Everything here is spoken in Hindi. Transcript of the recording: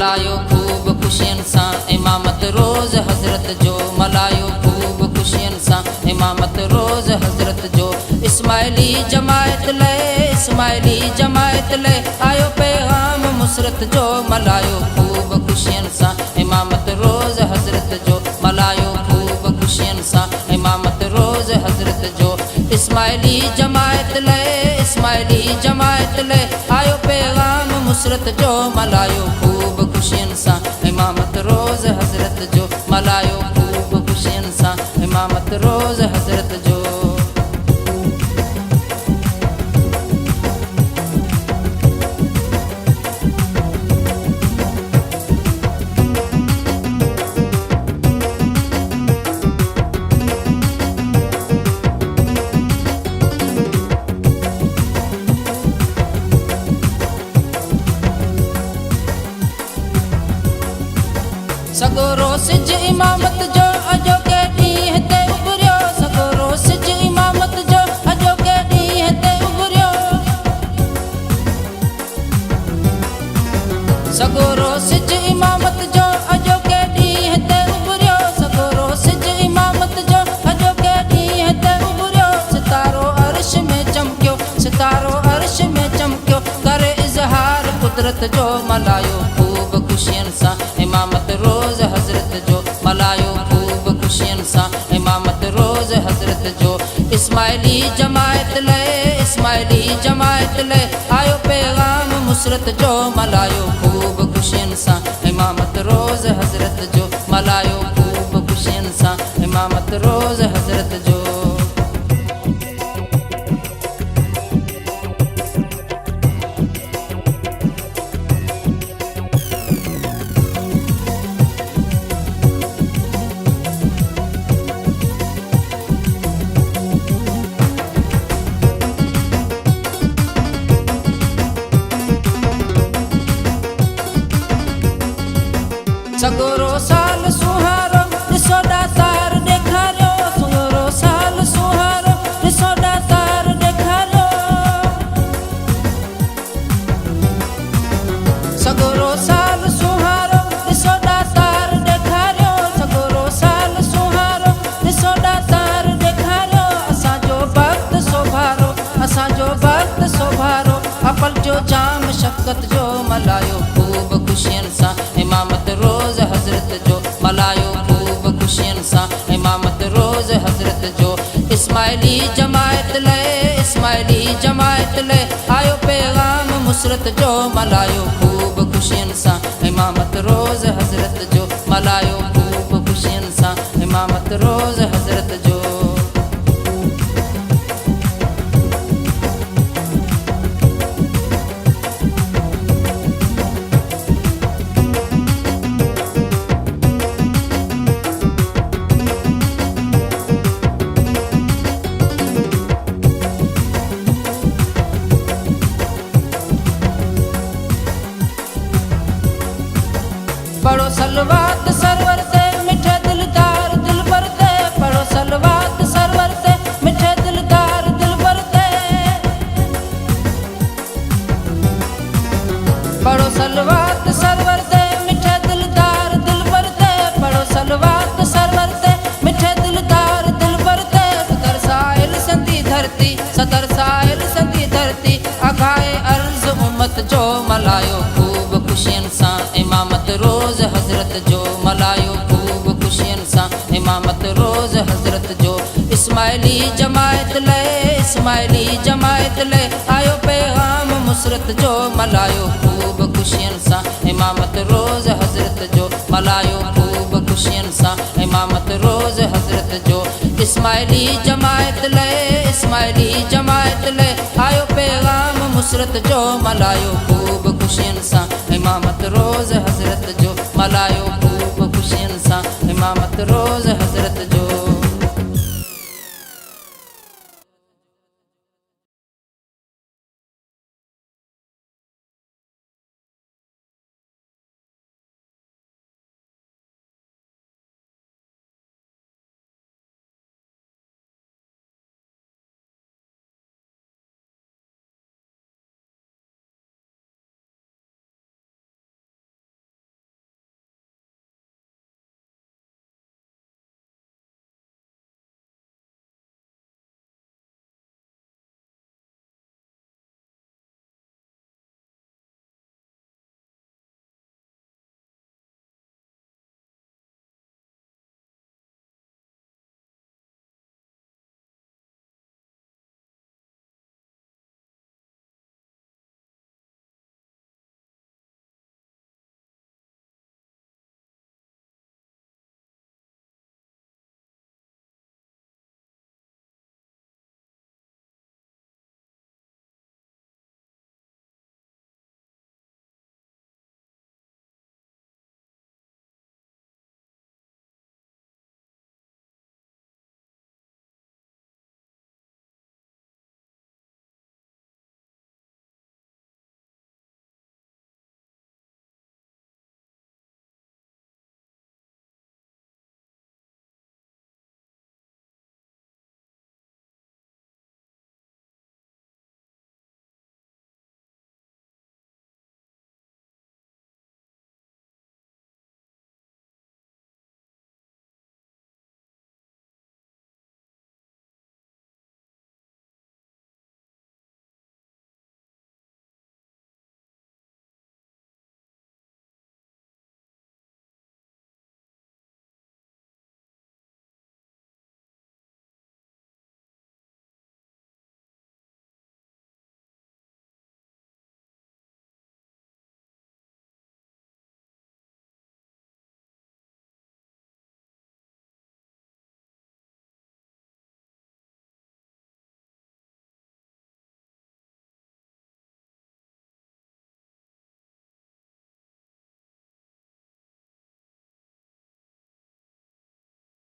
मलायो खूब खुशियन सां इमामत रोज़ हज़रत जो मलायो खूब खुशियन सां इमामत रोज़ हज़रत जो इस्माइली जमायत ले आयो पैगाम मुसरत जो मलायो खूब खुशियन सां इमामत रोज़ हज़रत जो मलायो खूब खुशियन सां इमामत रोज़ हज़रत जो इस्माइली जमायत ले आयो पैगाम मुसरत जो मलायो खूब खुशियन सां इमामत रोज़ हज़रत जो मलायो खूब खुशियन सां इमामत रोज़ हज़रत जो सगोरो सिज इमामत जो अजो के ॾींहं ते उभरियो सगोरो सिज इमामत जो अजो के ॾींहं ते उभरियो सगोरो सिज इमामत जो अजो के ॾींहं ते उभरियो सगोरो सिज इमामत जो अजो के ॾींहं ते उभरियो सितारो अर्श में चमकियो करे इज़हार कुदरत जो मलायो खूब खुशियन सां इमामत रोज़ हज़रत जो मलायो खूब खुशियन सां इमामत रोज़ हज़रत जो इस्माइली जमायत ले आयो पैगाम मुसरत जो मलायो खूब खुशियन सां इमामत रोज़ हज़रत जो मलायो खूब खुशियन सां इमामत रोज़ हज़रत जो सगोरो साल सुहारो ॾिसो दातार ॾेखारियो सगोरो साल सुहारो ॾिसो दातार ॾेखारियो सगोरो साल सुहारो ॾिसो दातार ॾेखारियो सगोरो साल सुहारो ॾिसो दातार ॾेखारियो असांजो वक़्तु सोभारो अपल जो जाम शफ़क़त जो मलायो खूब खुशियन सां इमामत रोज़ हज़रत जो मलायो खूब खुशियन सां इमामत रोज़ हज़रत जो इस्माइली जमायत ले आयो पैगाम मुसरत जो मलायो खूब खुशियन सां इमामत रोज़ हज़रत जो मलायो खूब खुशियन सां इमामत रोज़ हज़रत जो पढ़ो सलवात सरवर ते मिठे दिलदार दिलबर ते पढ़ो सलवात सरवर ते मिठे दिलदार दिलबर ते पढ़ो सलवात सरवर ते मिठे दिलदार दिलबर ते पढ़ो सलवात सरवर ते मिठे दिलदार दिलबर ते सदर साहिल संदी धरती अघाए अर्ज़ उम्मत जो मलायो खूब खुशियन सां इमामत रोज़ हज़रत जो मलायो खूब खुशियन सां इमामत रोज़ हज़रत जो इस्माइली जमायत ले आयो पैगाम मुसरत जो मलायो खूब खुशियन सां इमामत रोज़ हज़रत जो मलायो खूब खुशियन सां इमामत रोज़ हज़रत जो इस्माइली जमायत ले आयो पैगाम मुसरत जो मलायो खूब खुशियन सां इमामत रोज़ हज़रत जो मलायो खूब खुशियन सां इमामत रोज़ हज़रत जो